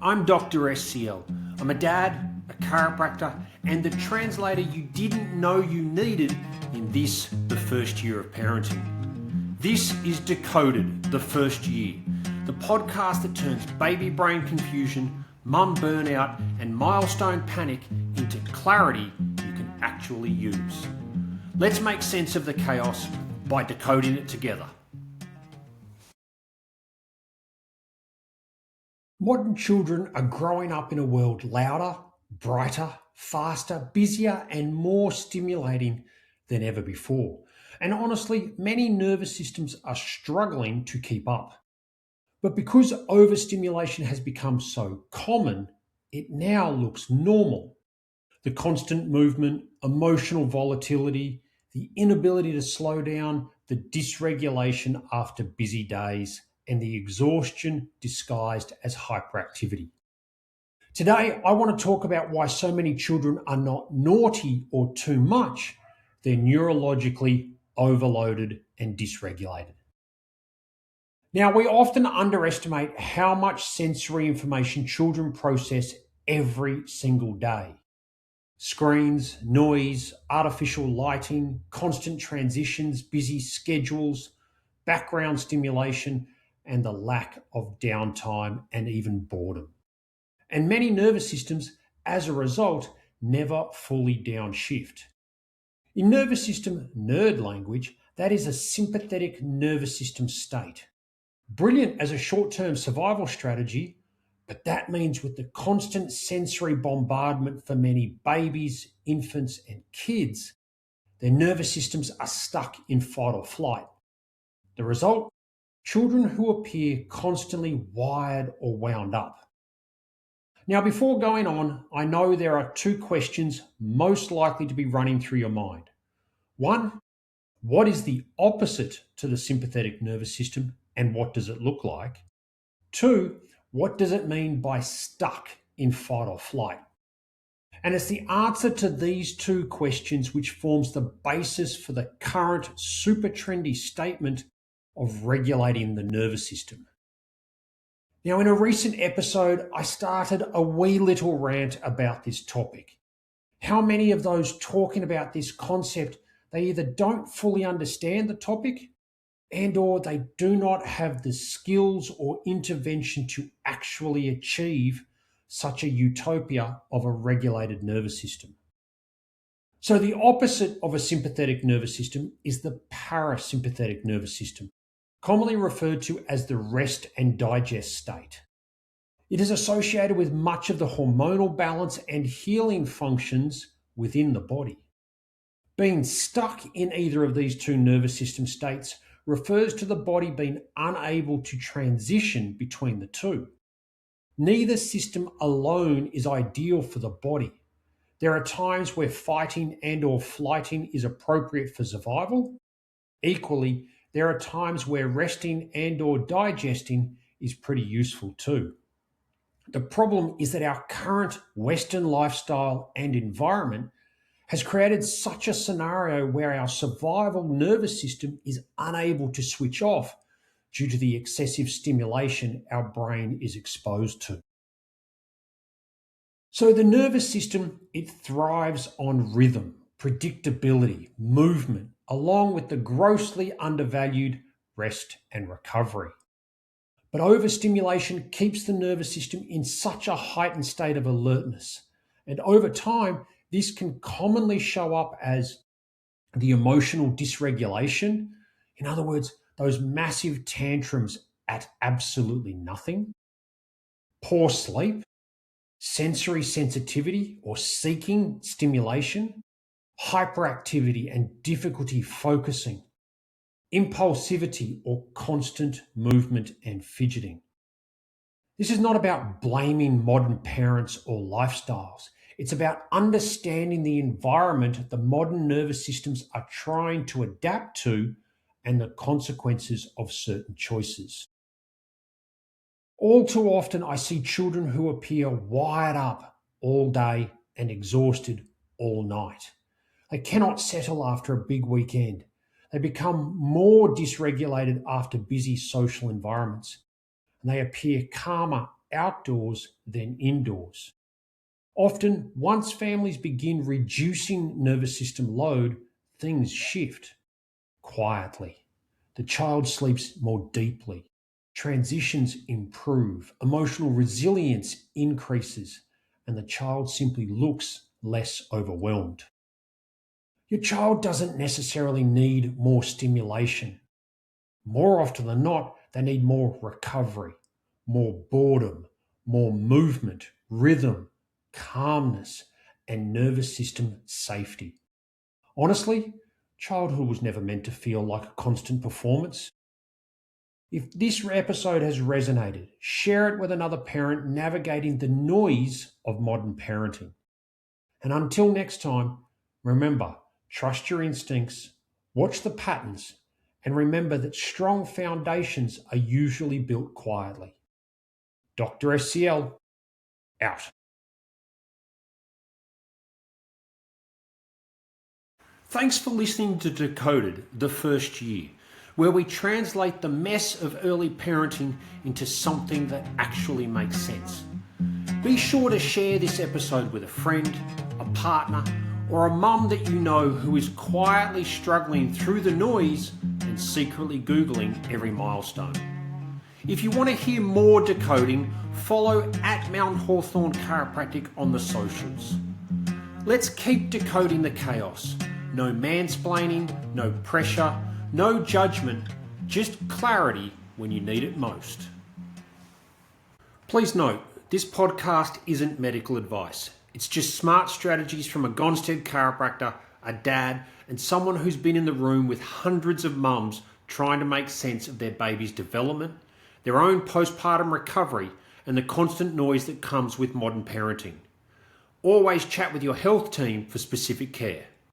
I'm Dr. SCL. I'm a dad, a chiropractor, and the translator you didn't know you needed in this, the first year of parenting. This is Decoded, the first year, the podcast that turns baby brain confusion, mum burnout, and milestone panic into clarity you can actually use. Let's make sense of the chaos by decoding it together. Modern children are growing up in a world louder, brighter, faster, busier, and more stimulating than ever before. And honestly, many nervous systems are struggling to keep up. But because overstimulation has become so common, it now looks normal. The constant movement, emotional volatility, the inability to slow down, the dysregulation after busy days, and the exhaustion disguised as hyperactivity. Today, I want to talk about why so many children are not naughty or too much, they're neurologically overloaded and dysregulated. Now, we often underestimate how much sensory information children process every single day. Screens, noise, artificial lighting, constant transitions, busy schedules, background stimulation, and the lack of downtime and even boredom. And many nervous systems, as a result, never fully downshift. In nervous system nerd language, that is a sympathetic nervous system state. Brilliant as a short-term survival strategy, but that means with the constant sensory bombardment for many babies, infants, and kids, their nervous systems are stuck in fight or flight. The result? Children who appear constantly wired or wound up. Now, before going on, I know there are two questions most likely to be running through your mind. One, what is the opposite to the sympathetic nervous system and what does it look like? Two, what does it mean by stuck in fight or flight? And it's the answer to these two questions which forms the basis for the current super trendy statement of regulating the nervous system. Now, in a recent episode, I started a wee little rant about this topic. How many of those talking about this concept, they either don't fully understand the topic and or they do not have the skills or intervention to actually achieve such a utopia of a regulated nervous system. So the opposite of a sympathetic nervous system is the parasympathetic nervous system, commonly referred to as the rest and digest state. It is associated with much of the hormonal balance and healing functions within the body. Being stuck in either of these two nervous system states refers to the body being unable to transition between the two. Neither system alone is ideal for the body. There are times where fighting and or flighting is appropriate for survival. Equally, there are times where resting and or digesting is pretty useful too. The problem is that our current Western lifestyle and environment has created such a scenario where our survival nervous system is unable to switch off due to the excessive stimulation our brain is exposed to. So the nervous system, it thrives on rhythm, predictability, movement, along with the grossly undervalued rest and recovery. But overstimulation keeps the nervous system in such a heightened state of alertness. And over time, this can commonly show up as the emotional dysregulation. In other words, those massive tantrums at absolutely nothing, poor sleep, sensory sensitivity or seeking stimulation, hyperactivity and difficulty focusing, impulsivity or constant movement and fidgeting. This is not about blaming modern parents or lifestyles. It's about understanding the environment the modern nervous systems are trying to adapt to and the consequences of certain choices. All too often, I see children who appear wired up all day and exhausted all night. They cannot settle after a big weekend. They become more dysregulated after busy social environments. And they appear calmer outdoors than indoors. Often, once families begin reducing nervous system load, things shift quietly. The child sleeps more deeply. Transitions improve. Emotional resilience increases, and the child simply looks less overwhelmed. Your child doesn't necessarily need more stimulation. More often than not, they need more recovery, more boredom, more movement, rhythm, calmness, and nervous system safety. Honestly, childhood was never meant to feel like a constant performance. If this episode has resonated, share it with another parent navigating the noise of modern parenting. And until next time, remember, trust your instincts, watch the patterns, and remember that strong foundations are usually built quietly. Dr. SCL, out. Thanks for listening to Decoded, the first year, where we translate the mess of early parenting into something that actually makes sense. Be sure to share this episode with a friend, a partner, or a mum that you know who is quietly struggling through the noise and secretly Googling every milestone. If you want to hear more decoding, follow at Mount Hawthorne Chiropractic on the socials. Let's keep decoding the chaos. No mansplaining, no pressure, no judgment, just clarity when you need it most. Please note, this podcast isn't medical advice. It's just smart strategies from a Gonstead chiropractor, a dad, and someone who's been in the room with hundreds of mums trying to make sense of their baby's development, their own postpartum recovery, and the constant noise that comes with modern parenting. Always chat with your health team for specific care.